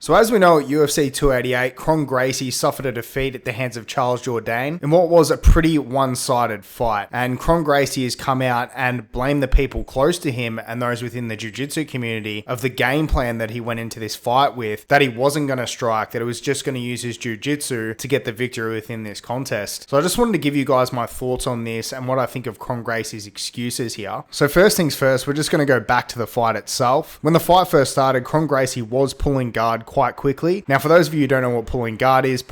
So as we know, at UFC 288, Kron Gracie suffered a defeat at the hands of Charles Jourdain in what was a pretty one-sided fight. And Kron Gracie has come out and blamed the people close to him and those within the jiu-jitsu community of the game plan that he went into this fight with, that he wasn't going to strike, that he was just going to use his jiu-jitsu to get the victory within this contest. So I just wanted to give you guys my thoughts on this and what I think of Kron Gracie's excuses here. So first things first, we're just going to go back to the fight itself. When the fight first started, Kron Gracie was pulling guard quite quickly. Now, for those of you who don't know what pulling guard is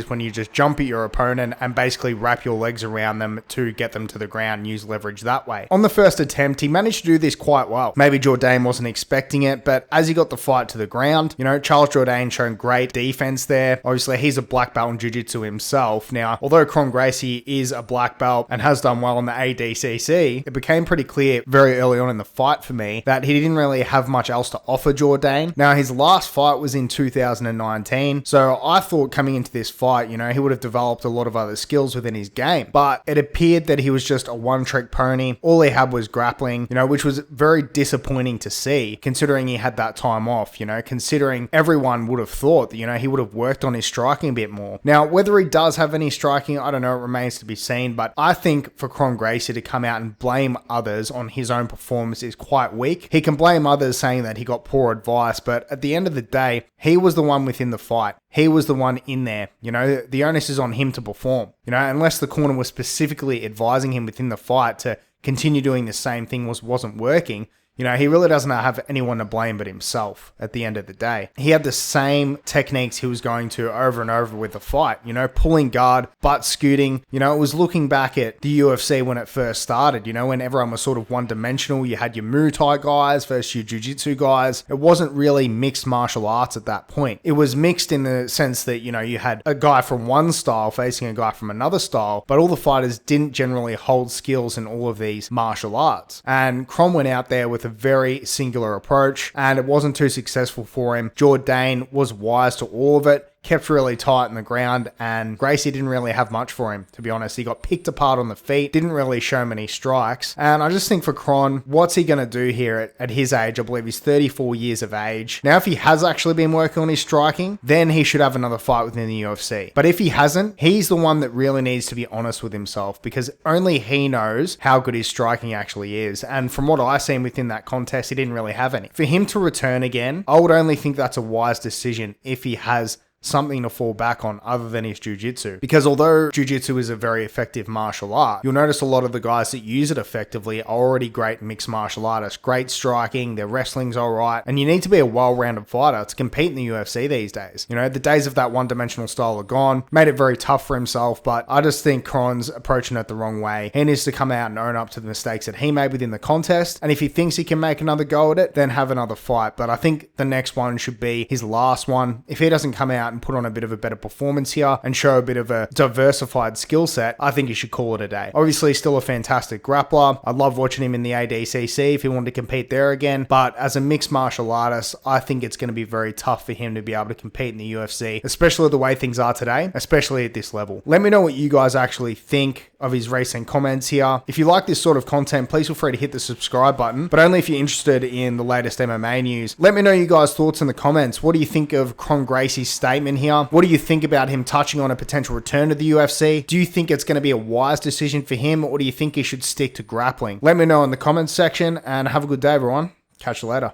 when you just jump at your opponent and basically wrap your legs around them to get them to the ground and use leverage that way. On the first attempt, he managed to do this quite well. Maybe Jourdain wasn't expecting it, but as he got the fight to the ground, Charles Jourdain shown great defense there. Obviously, he's a black belt in jiu-jitsu himself. Now, although Kron Gracie is a black belt and has done well in the ADCC, it became pretty clear very early on in the fight for me that he didn't really have much else to offer Jourdain. Now, his last fight was in 2019, so I thought coming into this fight, he would have developed a lot of other skills within his game, but it appeared that he was just a one-trick pony. All he had was grappling, which was very disappointing to see, considering he had that time off, considering everyone would have thought that, he would have worked on his striking a bit more. Now, whether he does have any striking, I don't know, it remains to be seen, but I think for Kron Gracie to come out and blame others on his own performance is quite weak. He can blame others saying that he got poor advice, but at the end of the day, he was the one within the fight. He was the one in there. The onus is on him to perform. Unless the corner was specifically advising him within the fight to continue doing the same thing wasn't working. He really doesn't have anyone to blame but himself at the end of the day. He had the same techniques he was going to over and over with the fight, pulling guard, butt scooting. It was looking back at the UFC when it first started, when everyone was sort of one-dimensional. You had your Muay Thai guys versus your Jiu-Jitsu guys. It wasn't really mixed martial arts at that point. It was mixed in the sense that, you had a guy from one style facing a guy from another style, but all the fighters didn't generally hold skills in all of these martial arts. And Kron went out there with a very singular approach, and it wasn't too successful for him. Jourdain was wise to all of it, kept really tight in the ground, and Gracie didn't really have much for him, to be honest. He got picked apart on the feet, didn't really show many strikes, and I just think for Kron, what's he going to do here at his age? I believe he's 34 years of age. Now, if he has actually been working on his striking, then he should have another fight within the UFC. But if he hasn't, he's the one that really needs to be honest with himself, because only he knows how good his striking actually is, and from what I've seen within that contest, he didn't really have any. For him to return again, I would only think that's a wise decision if he has something to fall back on other than his jiu-jitsu. Because although jiu-jitsu is a very effective martial art, you'll notice a lot of the guys that use it effectively are already great mixed martial artists. Great striking, their wrestling's alright, and you need to be a well-rounded fighter to compete in the UFC these days. The days of that one-dimensional style are gone. Made it very tough for himself, but I just think Kron's approaching it the wrong way. He needs to come out and own up to the mistakes that he made within the contest, and if he thinks he can make another go at it, then have another fight. But I think the next one should be his last one. If he doesn't come out and put on a bit of a better performance here and show a bit of a diversified skill set, I think you should call it a day. Obviously, still a fantastic grappler. I love watching him in the ADCC if he wanted to compete there again, but as a mixed martial artist, I think it's going to be very tough for him to be able to compete in the UFC, especially the way things are today, especially at this level. Let me know what you guys actually think of his recent comments here. If you like this sort of content, please feel free to hit the subscribe button, but only if you're interested in the latest MMA news. Let me know you guys' thoughts in the comments. What do you think of Kron Gracie's statement here? What do you think about him touching on a potential return to the UFC? Do you think it's going to be a wise decision for him, or do you think he should stick to grappling? Let me know in the comments section, and have a good day, everyone. Catch you later.